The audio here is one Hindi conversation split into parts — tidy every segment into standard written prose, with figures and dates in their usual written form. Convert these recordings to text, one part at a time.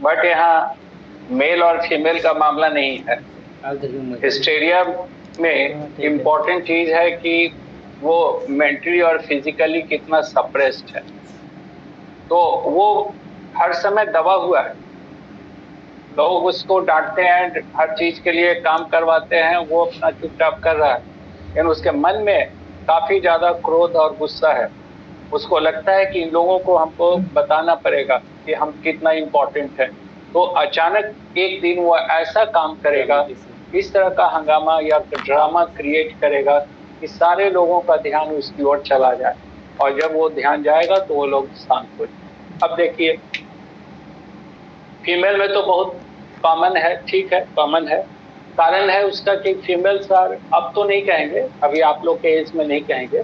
बट यहाँ मेल और फीमेल का मामला नहीं है। हिस्टेरिया में इम्पोर्टेंट चीज है कि वो मेंटली और फिजिकली कितना सप्रेस्ड है। तो वो हर समय दबा हुआ है। लोग उसको डांटते हैं, हर चीज के लिए काम करवाते हैं, वो अपना चुपचाप कर रहा है, लेकिन उसके मन में काफी ज्यादा क्रोध और गुस्सा है। उसको लगता है कि इन लोगों को हमको बताना पड़ेगा कि हम कितना इम्पोर्टेंट है। तो अचानक एक दिन वो ऐसा काम करेगा, इस तरह का हंगामा या ड्रामा क्रिएट करेगा कि सारे लोगों का ध्यान उसकी ओर चला जाए, और जब वो ध्यान जाएगा तो वो लोग शांत हो जाए। अब देखिए, फीमेल में तो बहुत कॉमन है, ठीक है, कॉमन है। कारण है उसका कि फीमेल्स आर, अब तो नहीं कहेंगे, अभी आप लोग के एज में नहीं कहेंगे,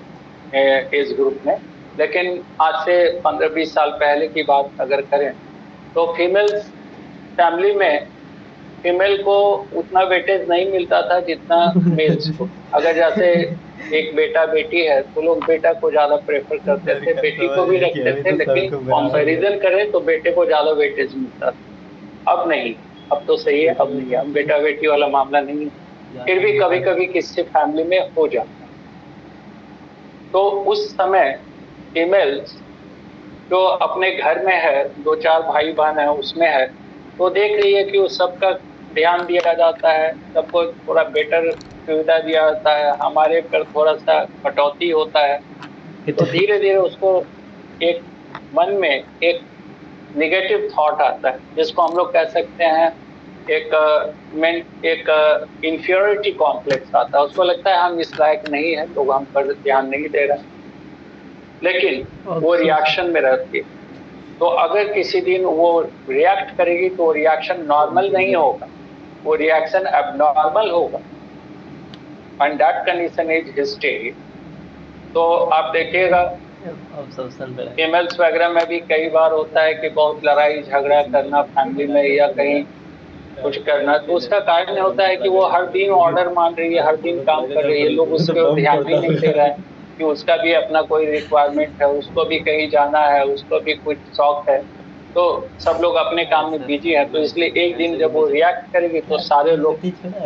एज ग्रुप में, लेकिन आज से 15-20 साल पहले की बात अगर करें तो फीमेल्स फैमिली में फीमेल को उतना वेटेज नहीं मिलता था जितना मेल्स को। अगर जैसे एक बेटा बेटी है तो लोग बेटा को ज्यादा प्रेफर करते थे, बेटी को भी रखते थे, लेकिन कंपैरिजन करें तो बेटे को ज्यादा वेटेज मिलता था। अब नहीं, अब तो सही है, अब नहीं है, अब बेटा बेटी वाला मामला नहीं है। फिर भी कभी कभी किसी फैमिली में हो जाता है। तो उस समय फीमेल्स जो अपने घर में है, 2-4 भाई बहन है उसमें है, तो देख रही है कि वो सबका ध्यान दिया जाता है, सबको थोड़ा बेटर सुविधा दिया जाता है, हमारे पर थोड़ा सा कटौती होता है। तो धीरे धीरे उसको एक मन में एक निगेटिव थॉट आता है, जिसको हम लोग कह सकते हैं एक इंफीरियरिटी कॉम्प्लेक्स आता है। उसको लगता है हम इस लायक नहीं है, लोग हम पर ध्यान नहीं दे रहे, लेकिन वो रिएक्शन में रहती है। तो अगर किसी दिन वो रिएक्ट करेगी तो रिएक्शन नॉर्मल नहीं होगा, वो रिएक्शन एबनॉर्मल होगा, and that condition is hysteria. तो आप देखिएगा फीमेल्स वगैरह में भी कई बार होता है कि बहुत लड़ाई झगड़ा करना फैमिली में या कहीं कुछ करना, तो उसका कारण होता है कि वो हर दिन ऑर्डर मान रही है, हर दिन काम कर रही है, लोग उस पर ध्यान भी नहीं दे रहे हैं कि उसका भी अपना कोई रिक्वायरमेंट है, उसको भी कहीं जाना है, उसको भी कुछ शौक है। तो सब लोग अपने काम में बिजी है, तो इसलिए एक दिन जब वो रिएक्ट करेगी तो सारे लोग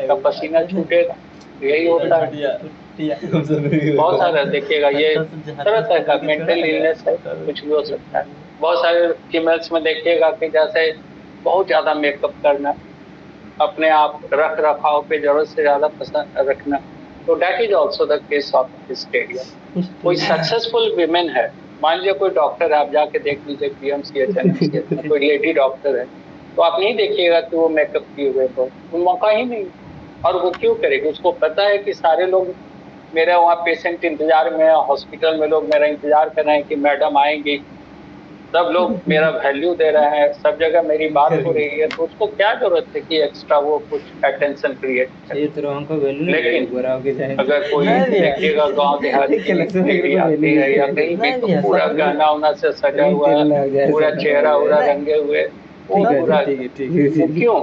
का पसीना छूटेगा। यही होता है, बहुत सारा देखिएगा, ये तरह तरह का मेंटल इलनेस है, कुछ भी हो सकता है। बहुत सारे फीमेल्स में देखिएगा कि जैसे बहुत ज्यादा मेकअप करना, अपने आप रख रखाव पे जरूरत से ज्यादा पसंद रखना, तो that is also the case of hysteria. कोई सक्सेसफुल विमेन है, मान लीजिए कोई डॉक्टर है, आप जाके देख लीजिए पीएमसीएच एनएमसीएच में कोई लेडी डॉक्टर है, तो आप नहीं देखिएगा कि वो मेकअप किए हुए, तो मौका ही नहीं। और वो क्यों करेगी? उसको पता है कि सारे लोग मेरे वहाँ पेशेंट इंतजार में है, हॉस्पिटल में लोग मेरा इंतजार कर रहे हैं कि मैडम आएंगी, सब लोग मेरा वैल्यू दे रहे हैं, सब जगह मेरी बात हो रही है, तो उसको क्या जरूरत है कि एक्स्ट्रा वो कुछ अटेंशन क्रिएट करे। लेकिन अगर कोई देखिएगा गांव देहात की लेडी आती है या कहीं भी, तो पूरा गहना उना से सजा हुआ है, पूरा चेहरा उरा रंगे हुए, वो पूरा क्यों?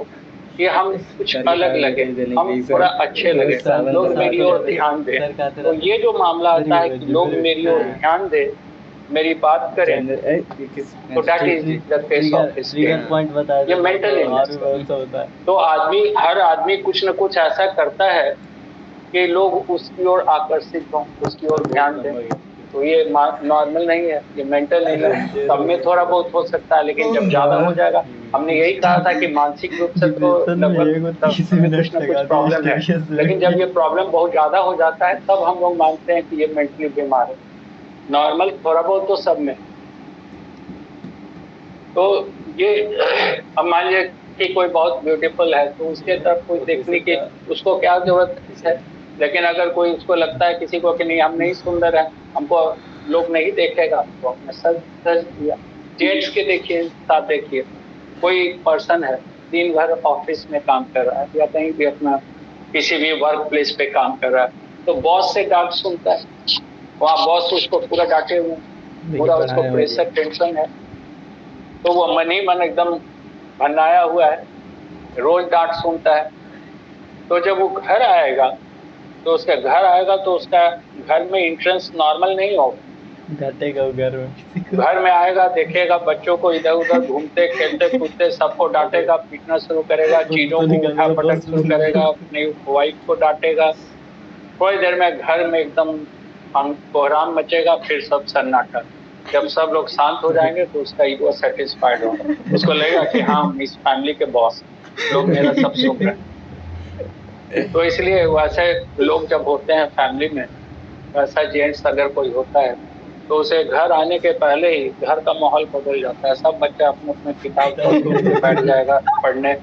कि हम कुछ अलग लगे, हम थोड़ा अच्छे लगे, लोग मेरी ओर ध्यान दें। तो ये जो मामला आता है कि लोग मेरी ओर ध्यान दें, मेरी बात करें, तो that is the case of hysteria. ये मेंटल इलनेस। तो हर आदमी कुछ न कुछ ऐसा करता है कि लोग उसकी ओर आकर्षित हों, उसकी ओर ध्यान दें। तो ये नॉर्मल नहीं है, ये मेंटल इलनेस। सब में थोड़ा बहुत हो सकता है, लेकिन जब ज्यादा हो जाएगा, हमने यही कहा था कि मानसिक रूप से तो लगभग कुछ न कुछ प्रॉब्लम है, लेकिन जब ये प्रॉब्लम बहुत ज्यादा हो जाता है तब हम लोग मानते हैं कि ये मेंटली बीमार है। नॉर्मल थोड़ा बहुत तो सब में। तो ये अब मान लीजिए कि कोई बहुत ब्यूटीफुल है, तो उसके तरफ कोई देखने की उसको क्या जरूरत है। लेकिन अगर कोई उसको लगता है किसी को कि नहीं हम नहीं सुंदर है, हमको लोग नहीं देखेगा, तो हमने सज दिया। जेंट्स के देखिए, साथ देखिए, कोई पर्सन है दिन भर ऑफिस में काम कर रहा है या कहीं भी अपना किसी भी वर्क प्लेस पे काम कर रहा है, तो बॉस से डांट सुनता है, वहाँ बॉस उसको पूरा डांटे हुए, पूरा उसको प्रेशर टेंशन है, तो वो मन ही मन एकदम भनाया हुआ है, रोज डांट सुनता है। तो जब वो घर आएगा तो उसका घर में इंट्रेंस नॉर्मल नहीं होगा, डांटेगा वो घर में। घर में आएगा, देखेगा बच्चों को इधर उधर घूमते खेलते कूदते, सबको डांटेगा, पीटना शुरू करेगा, चीजों तो को उठा निकालेगा पटक बॉस शुरू करेगा, अपनी वाइफ को डांटेगा। थोड़ी देर में घर में एकदम कोहराम मचेगा, फिर सब सन्नाटा। जब सब लोग शांत हो जाएंगे तो उसका ईगो सेटिस्फाइड होगा, उसको लगेगा कि हाँ हम इस फैमिली के बॉस, लोग मेरा सब सुन रहे हैं। तो इसलिए वैसे लोग जब होते हैं फैमिली में, वैसा जेंट्स अगर कोई होता है तो उसे घर आने के पहले ही घर का माहौल बदल जाता है। सब बच्चा अपने अपने किताब खोल के बैठ जाएगा पढ़ने,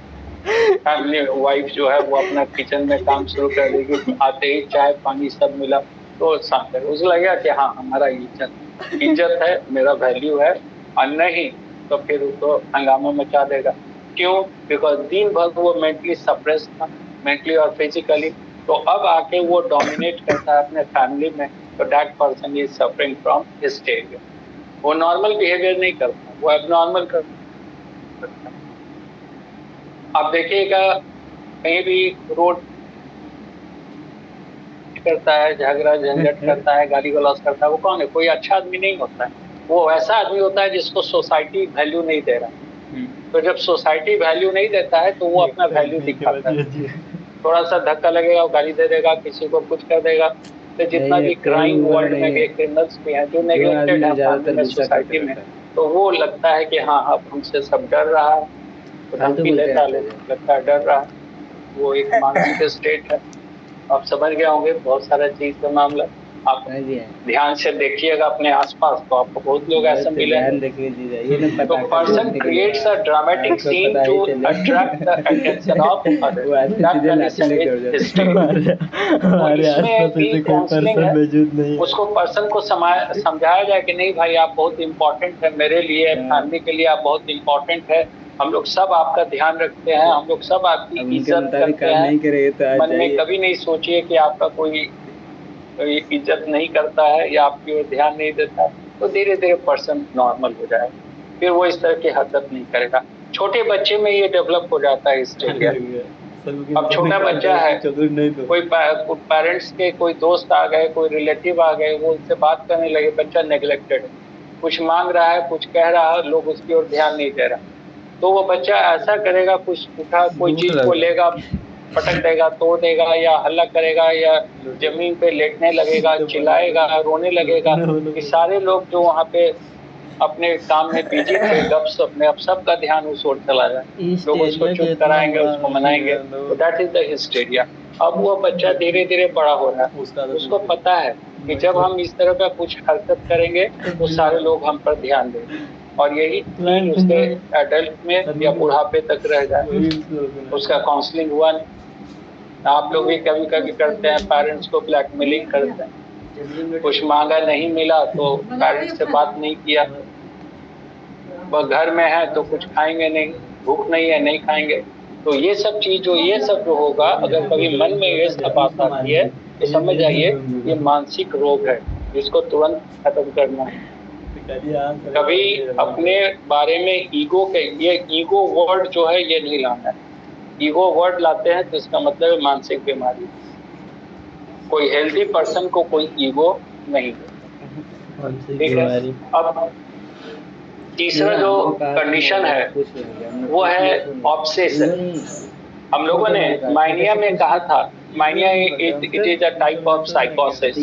फैमिली वाइफ जो है वो अपना किचन में काम शुरू कर देगी, आते ही चाय पानी सब मिला तो शांत है, उसे लगेगा कि हाँ हमारा इज्जत है, मेरा वैल्यू है। और नहीं तो फिर उसको हंगामा मचा देगा। क्यों? बिकॉज दिन भर वो मेंटली सप्रेस था, मेंटली और फिजिकली। तो अब आके वो डोमिनेट करता है अपने फैमिली में, तो that person is suffering from hysteria. वो नॉर्मल बिहेवियर नहीं करता, वो एबनॉर्मल करता है। आप देखिएगा कहीं भी रोड करता है, झगड़ा झंझट करता है, गाली गलौज करता है, वो कौन है? कोई अच्छा आदमी नहीं होता है, वो ऐसा आदमी होता है जिसको सोसाइटी वैल्यू नहीं दे रहा। तो जब सोसाइटी वैल्यू नहीं देता है तो वो अपना वैल्यू दिखाता है। थोड़ा सा धक्का लगेगा वो गाली दे देगा, किसी को कुछ कर देगा। तो जितना नहीं, भी कोई क्राइम वो वर्ल्ड में नहीं भी है, क्रिमिनल्स भी हैं जो जो नेग्लेक्टेड आदमी है फैमिली ज्यादातर में, गुस्सा करते सोसाइटी में, रहता है, तो वो लगता है कि हाँ अब हमसे सब डर रहा है, तो फालतू धमकी बोलते लेता रहता है, है। लगता है डर रहा है। वो एक मानसिक स्टेट है। आप समझ गए होंगे बहुत सारा चीज का मामला। आप समझ गए? ध्यान से देखिएगा अपने आसपास तो आपको बहुत लोग ऐसे बहुत मिलेंगे। ध्यान रखने चीज है ये ना, तो पटाखा पर्सन फोड़ने के लिए क्रिएट्स अ ड्रामेटिक आपको सीन पता टू ही चले। Attract the attention of others, वो आदमी दैट सीधे लाठी कंडीशन लेके इज उड़ जाता है। हिस्टीरिया। तो हमारे इसमें आसपास भी ऐसे कोई काउंसलिंग पर्सन है, मौजूद नहीं है। उसको पर्सन को समझाया जाए कि नहीं भाई आप बहुत इंपॉर्टेंट है मेरे लिए, फैमिली के लिए आप बहुत इंपॉर्टेंट है, हम लोग सब आपका ध्यान रखते हैं, हम लोग सब आपकी अब उनके इज्जत मुताबिक करते काम हैं। नहीं करेंगे तो आज मन में जाइए। कभी नहीं सोचिए कि आपका कोई इज्जत नहीं करता है या आपकी ओर ध्यान नहीं देता है। तो धीरे धीरे पर्सन नॉर्मल हो जाएगा, फिर वो इस तरह की हरकत नहीं करेगा। छोटे बच्चे में ये डेवलप हो जाता है हिस्टीरिया। अब छोटा बच्चा है, कोई पेरेंट्स के कोई दोस्त आ गए, कोई रिलेटिव आ गए, वो उससे बात करने लगे, बच्चा नेग्लेक्टेड है, कुछ मांग रहा है, कुछ कह रहा है, लोग उसकी ओर ध्यान नहीं दे रहा, तो वो बच्चा ऐसा करेगा, कुछ उठा कोई चीज को लेगा, पटक देगा, तोड़ देगा, या हल्ला करेगा, या जमीन पे लेटने लगेगा, चिल्लाएगा, रोने लगेगा, कि सारे लोग जो वहां पे अपने काम में बिजी थे, गपशप में, अब सबका ध्यान उस ओर चला जाए, लोग उसको हिस्टेरिया का चुप इतना कराएंगे, बुरा उसको हाल मनाएंगे। है तो लोग। That is the hysteria. अब वो बच्चा धीरे धीरे बड़ा हो रहा है, उसको पता है कि जब हम इस तरह का कुछ हरकत करेंगे तो सारे लोग हम पर ध्यान देंगे, और यही चीज उसके एडल्ट में या बुढ़ापे तक रह जाए। उसका काउंसलिंग हुआ नहीं। आप लोग भी कभी कभी करते हैं, पेरेंट्स को ब्लैकमेलिंग करते हैं, कुछ मांगा नहीं मिला तो पेरेंट्स से बात नहीं किया, वह घर में है तो कुछ खाएंगे नहीं, भूख नहीं है नहीं खाएंगे। तो ये सब चीज जो होगा, अगर कभी मन में ये सब बात आती है तो समझ जाइए ये मानसिक रोग है, जिसको तुरंत खत्म करना है। कभी अपने बारे में ये ईगो वर्ड जो है ये नहीं लाना है। ईगो वर्ड लाते हैं तो इसका मतलब है मानसिक बीमारी। कोई हेल्दी पर्सन को कोई ईगो नहीं होता। ठीक है। अब तीसरा जो कंडीशन है वो है ऑब्सेशन। हम लोगों ने माइनिया में कहा था, mania it is a type of साइकोसिस।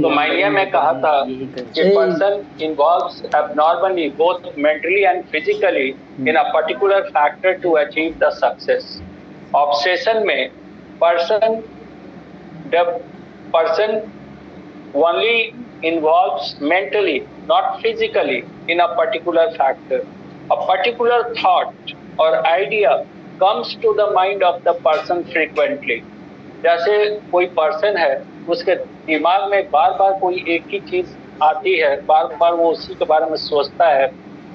तो माइनिया में कहा था कि person involves abnormally both mentally and physically in a particular factor to achieve the success. Obsession में person person only involves mentally, not physically, in a particular factor. A particular thought or idea comes to the mind of the person frequently. जैसे कोई पर्सन है, उसके दिमाग में बार बार कोई एक ही चीज आती है, बार बार वो उसी के बारे में सोचता है,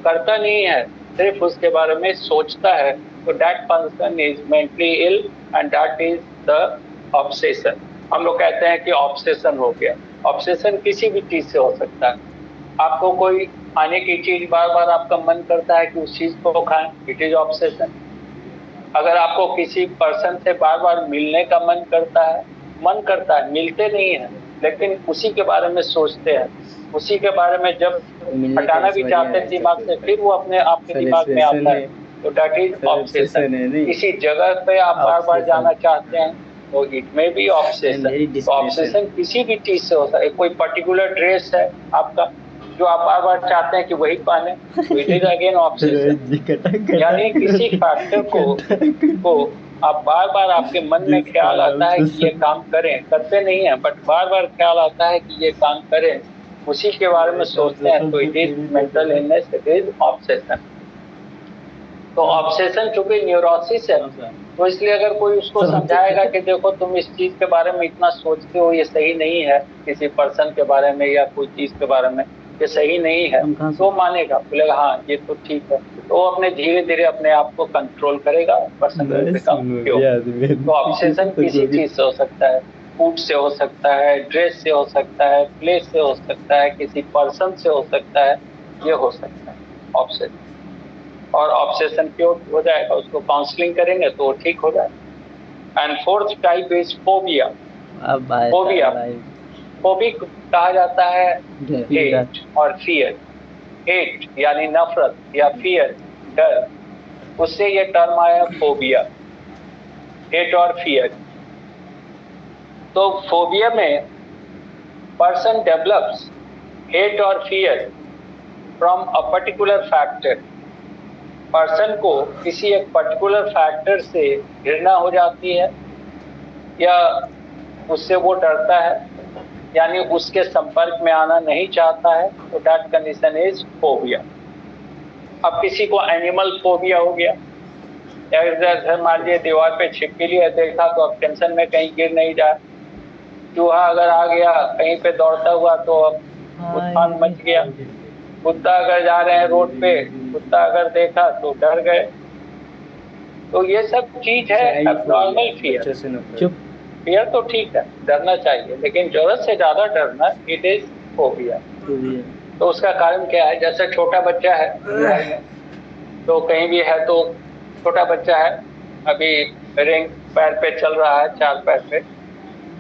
करता नहीं है, सिर्फ उसके बारे में सोचता है, तो that person is mentally ill and that is the obsession. हम लोग कहते हैं कि ऑब्सेशन हो गया। ऑब्सेशन किसी भी चीज से हो सकता है। आपको कोई खाने की चीज बार बार आपका मन करता है कि उस चीज को खाएं, इट इज ऑब्सेशन। अगर आपको किसी पर्सन से बार बार मिलने का मन करता है, मिलते नहीं है, लेकिन उसी के बारे में सोचते हैं, उसी के बारे में जब हटाना भी चाहते हैं दिमाग से, फिर वो अपने आपके दिमाग में आता है। तो दैट इज ऑब्सेशन। किसी जगह पे आप बार बार जाना चाहते हैं तो इट में बी ऑब्सेशन। तो ऑब्सेशन किसी भी चीज से होता है। कोई पर्टिकुलर ड्रेस है आपका जो आप बार बार चाहते हैं कि वही पहने, इट इज अगेन ऑब्सेशन। यानी किसी फैक्टर को आप बार बार आपके मन में ख्याल आता है कि ये काम करें, करते नहीं है बट बार बार ख्याल आता है कि ये काम करें, उसी के बारे में सोचते हैं, तो it is mental illness, it is obsession. तो ऑब्सेशन चूंकि न्यूरोसिस है, तो इसलिए अगर कोई उसको समझाएगा कि देखो तुम इस चीज के बारे में इतना सोचते हो, ये सही नहीं है, किसी पर्सन के बारे में या कोई चीज के बारे में ये सही नहीं है, तो मानेगा, बोलेगा हाँ ये तो ठीक है। तो वो अपने धीरे धीरे अपने आप को कंट्रोल करेगा, पर्सन विल बिकम क्योर। तो ऑब्सेशन किसी चीज से हो सकता है, फूड से हो सकता है, ड्रेस से हो सकता है, प्लेस से हो सकता है, किसी पर्सन से हो सकता है, ये हो सकता है ऑब्सेशन। और ऑब्सेशन क्योर हो जाएगा, उसको काउंसलिंग करेंगे तो ठीक हो जाएगा। And fourth type is phobia. Phobia phobic कहा जाता है हेट और फियर। हेट यानी नफरत या फियर डर, उससे ये टर्म आया फोबिया, हेट और फियर। तो फोबिया में पर्सन डेवलप्स हेट और fear from a particular factor. Person को किसी एक पर्टिकुलर फैक्टर से घृणा हो जाती है या उससे वो डरता है, यानी उसके संपर्क में आना नहीं चाहता है, तो दैट कंडीशन इज फोबिया। अब किसी को एनिमल फोबिया हो गया, या मान लीजिए दीवार पे छिपकली है, देखा तो अब टेंशन में कहीं गिर नहीं जाए। चूहा अगर आ गया कहीं पे दौड़ता हुआ तो अब उत्पात मच गया। कुत्ता अगर जा रहे हैं रोड पे, कुत्ता अगर देखा तो डर गए। तो ये सब चीज है एब्नॉर्मल फियर। फियर तो ठीक है, डरना चाहिए, लेकिन जरूरत से ज्यादा डरना इट इज फोबिया। तो उसका कारण क्या है? जैसे छोटा बच्चा है तो कहीं भी है, तो छोटा बच्चा है अभी रिंग पैर पे चल रहा है, 4 पैर पे,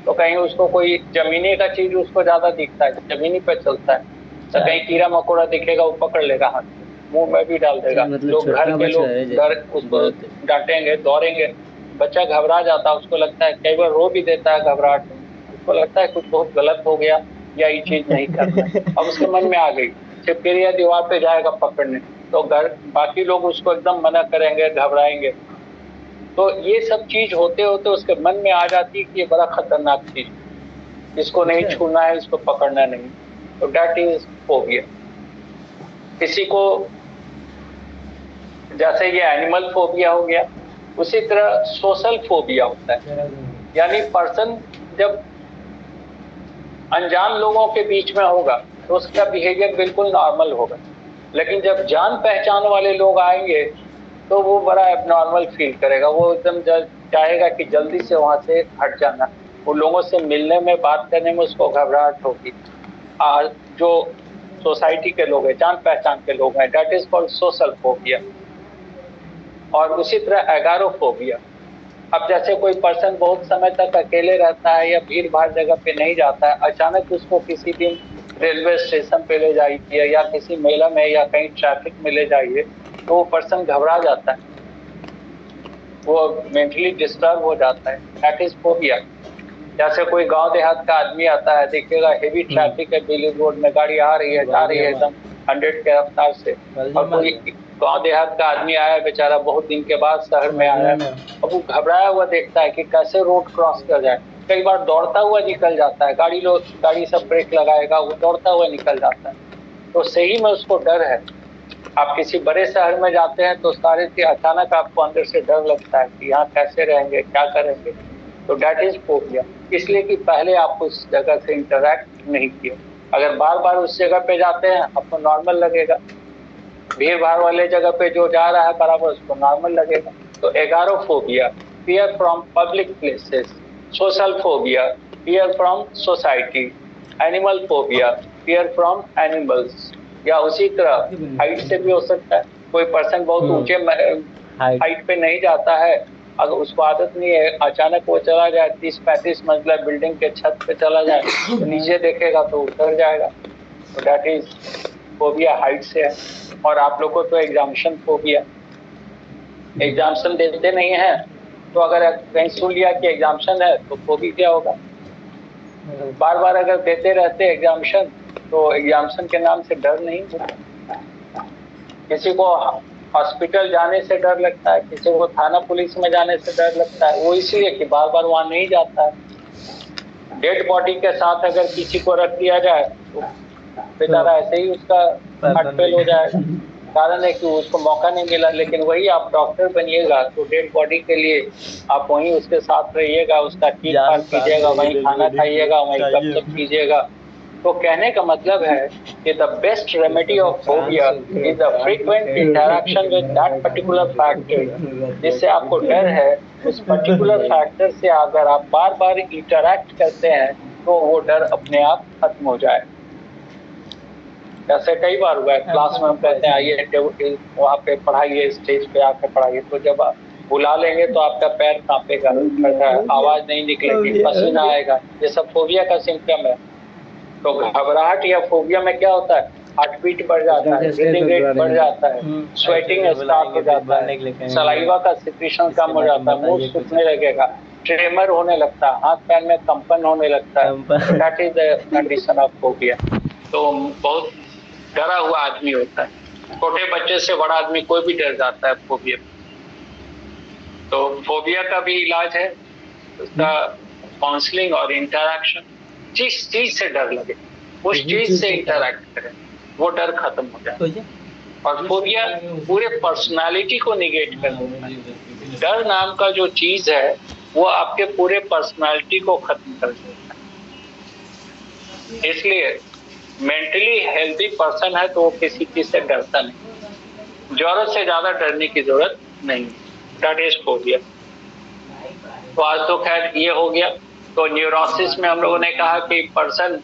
तो कहीं उसको कोई जमीनी का चीज उसको ज्यादा दिखता है, जमीनी पे चलता है, तो कहीं कीड़ा मकोड़ा दिखेगा वो पकड़ लेगा हाथ, मुंह में भी डाल देगा। लोग घर के लोग डर उसको डांटेंगे, दौड़ेंगे, बच्चा घबरा जाता है, उसको लगता है, कई बार रो भी देता है घबराहट में, उसको लगता है कुछ बहुत गलत हो गया या ये चीज नहीं करना। अब उसके मन में आ गई, छिपकली या दीवार पे जाएगा पकड़ने, तो घर बाकी लोग उसको एकदम मना करेंगे, घबराएंगे। तो ये सब चीज होते होते उसके मन में आ जाती है कि ये बड़ा खतरनाक चीज, इसको नहीं छूना है, इसको पकड़ना नहीं। तो दैट इज फोबिया। किसी को जैसे ये एनिमल फोबिया हो गया, उसी तरह सोशल फोबिया होता है। यानी पर्सन जब अनजान लोगों के बीच में होगा तो उसका बिहेवियर बिल्कुल नॉर्मल होगा, लेकिन जब जान पहचान वाले लोग आएंगे तो वो बड़ा एबनॉर्मल फील करेगा। वो एकदम चाहेगा कि जल्दी से वहां से हट जाना। वो लोगों से मिलने में, बात करने में उसको घबराहट होगी। जो सोसाइटी के लोग हैं, जान पहचान के लोग हैं, that is called social phobia. और उसी तरह एगारोफोबिया। अब जैसे कोई पर्सन बहुत समय तक अकेले रहता है या भीड़ भाड़ जगह पे नहीं जाता है, अचानक उसको किसी दिन रेलवे स्टेशन पे ले जाइए या किसी मेला में या कहीं ट्रैफिक में ले जाइए, तो वो पर्सन घबरा जाता है, वो मेंटली डिस्टर्ब हो जाता है, दैट इज फोबिया। जैसे कोई गांव देहात का आदमी आता है, देखिएगा हेवी ट्रैफिक है, दिल्ली रोड में गाड़ी आ रही है, जा रही है एकदम 100 के रफ्तार से, और कोई गांव देहात का आदमी आया बेचारा, बहुत दिन के बाद शहर में आया, अब वो घबराया हुआ देखता है कि कैसे रोड क्रॉस कर जाए। कई बार दौड़ता हुआ निकल जाता है, गाड़ी सब ब्रेक लगाएगा, वो दौड़ता हुआ निकल जाता है। तो सही में उसको डर है। आप किसी बड़े शहर में जाते हैं तो सारे चीज अचानक आपको अंदर से डर लगता है कि यहाँ कैसे रहेंगे, क्या करेंगे। तो दैट इज फोबिया, इसलिए कि पहले आप उस जगह से इंटरैक्ट नहीं किए। अगर बार बार उस जगह पे जाते हैं आपको नॉर्मल लगेगा, भीड़ भाड़ वाले जगह पे जो जा रहा है बराबर उसको नॉर्मल लगेगा। तो agoraphobia, fear from public places. Social phobia, fear from society. Animal phobia, fear from animals. या उसी तरह हाइट से भी हो सकता है, कोई पर्सन बहुत ऊंचे हाइट पे नहीं जाता है अगर उसको आदत नहीं है, अचानक वो चला जाए 30-35 मंजिला बिल्डिंग के छत पे चला जाए तो नीचे देखेगा तो उतर जाएगा। तो दैट इज फोबिया हाइट से है। और आप लोग को तो एग्जामिशन फोबिया, एग्जामिशन देते नहीं है तो अगर कहीं सुन लिया कि एग्जामिशन है तो फोबिया होगा। बार बार अगर देते रहते एग्जामिशन तो एग्जामिशन के नाम से डर नहीं होता। किसी को हॉस्पिटल जाने से डर लगता है, किसी को थाना पुलिस में जाने से डर लगता है, वो इसलिए कि बार बार वहां नहीं जाता है। डेड बॉडी के साथ अगर किसी को रख दिया जाए तो बेचारा ऐसे ही उसका हार्ट फेल हो जाएगा। कारण है कि उसको मौका नहीं मिला। लेकिन वही आप डॉक्टर बनिएगा तो डेड बॉडी के लिए आप वहीं उसके साथ रहिएगा, उसका ठीक ठाक कीजिएगा, वहीं खाना खाइएगा, वहीं गपशप कीजिएगा। तो कहने का मतलब है कि the best remedy of phobia is the frequent interaction with that particular factor. जिससे आपको डर है, उस पर्टिकुलर फैक्टर से अगर आप बार बार इंटरैक्ट करते हैं तो वो डर अपने आप खत्म हो जाए। ऐसे कई बार हुआ है, क्लास में हम कहते हैं आइए वहाँ पे पढ़ाइए, स्टेज पे आकर पढ़ाइए, तो जब आप बुला लेंगे तो आपका पैर कांपेगा, आवाज नहीं निकलेगी, पसीना आएगा। ये सब फोबिया का सिम्टम है। तो घबराहट या फोबिया में क्या होता है, हार्ट बीट बढ़ जाता है, ब्रीथिंग रेट बढ़ जाता है, स्वेटिंग स्टार्ट हो जाता है, सलाइवा का सिक्रीशन कम हो जाता है, मुंह सूखने लगेगा, ट्रेमर होने लगता है, हाथ पैर में कंपन होने लगता है। That is the condition of phobia. तो बहुत डरा हुआ आदमी होता है। छोटे बच्चे से बड़ा आदमी कोई भी डर जाता है फोबिया। तो फोबिया का भी इलाज है, उसका काउंसलिंग और इंटरैक्शन। जिस चीज से डर लगे उस चीज से इंटरैक्ट करें, वो डर खत्म हो जाए। और फोबिया पूरे पर्सनालिटी को निगेट कर देता है। डर नाम का जो चीज है वो आपके पूरे पर्सनालिटी को खत्म कर देता है। इसलिए मेंटली हेल्दी पर्सन है तो वो किसी चीज से डरता नहीं। जरूरत से ज्यादा डरने की जरूरत नहीं। That is phobia. तो आज तो खैर ये हो गया। तो न्यूरोसिस में हम लोगों ने कहा कि पर्सन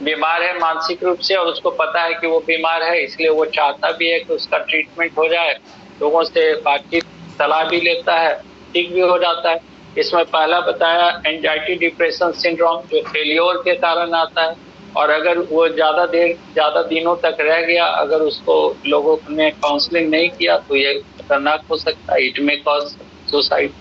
बीमार है मानसिक रूप से और उसको पता है कि वो बीमार है, इसलिए वो चाहता भी है कि उसका ट्रीटमेंट हो जाए, लोगों से बातचीत सलाह भी लेता है, ठीक भी हो जाता है। इसमें पहला बताया एंजाइटी डिप्रेशन सिंड्रोम, जो फेलियोर के कारण आता है। और अगर वो ज्यादा दिनों तक रह गया, अगर उसको लोगों ने काउंसलिंग नहीं किया तो ये खतरनाक हो सकता है, इट मे कॉज सुसाइड।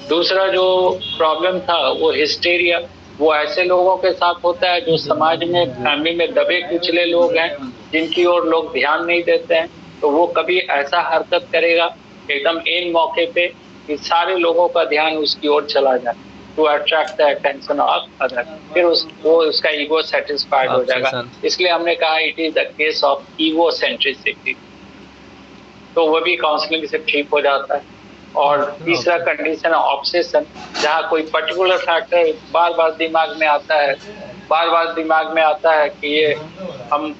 दूसरा जो प्रॉब्लम था वो हिस्टेरिया, वो ऐसे लोगों के साथ होता है जो समाज में फैमिली में दबे कुचले लोग हैं, जिनकी ओर लोग ध्यान नहीं देते हैं। तो वो कभी ऐसा हरकत करेगा एकदम इन मौके पे कि सारे लोगों का ध्यान उसकी ओर चला जाए, to attract the attention of other. फिर उसका ईगो सेटिस्फाइड हो जाएगा। इसलिए हमने कहा it is the case of egocentricity. तो वो भी काउंसलिंग से ठीक हो जाता है। और तीसरा कंडीशन है ऑब्सेशन, जहाँ कोई पर्टिकुलर फैक्टर बार बार दिमाग में आता है कि ये हम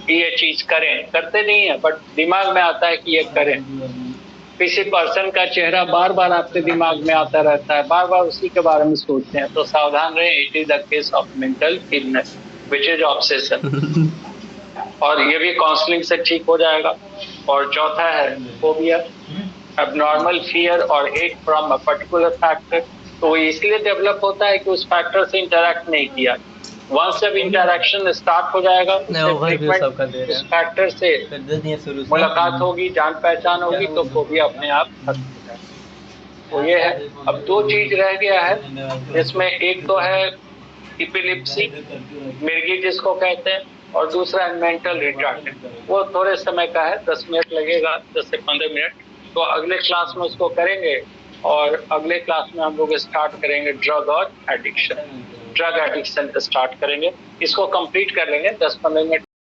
ये चीज करें, करते नहीं है बट दिमाग में आता है कि ये करें। किसी पर्सन का चेहरा बार बार आपके दिमाग में आता रहता है, बार बार उसी के बारे में सोचते हैं, तो सावधान रहे, it is the case of mental illness which is obsession. और ये भी काउंसलिंग से ठीक हो जाएगा। और चौथा है फोबिया, abnormal fear और hate from a particular factor। तो इसलिए डेवलप होता है कि उस फैक्टर से इंटरैक्ट नहीं किया। वंस जब इंटरैक्शन स्टार्ट हो जाएगा, उस फैक्टर से मुलाकात होगी, जान पहचान होगी, तो फोबिया अपने आप खत्म हो जाएगा। तो ये है। अब दो चीज रह गया है इसमें, एक तो है इपिलिप्सी, मिर्गी जिसको कहते हैं, और दूसरा है मेंटल रिटार्डेड। वो थोड़े समय का है, 10 मिनट लगेगा, 10 से 15 मिनट। तो अगले क्लास में उसको करेंगे। और अगले क्लास में हम लोग स्टार्ट करेंगे ड्रग एडिक्शन स्टार्ट करेंगे। इसको कंप्लीट कर लेंगे 10-15 मिनट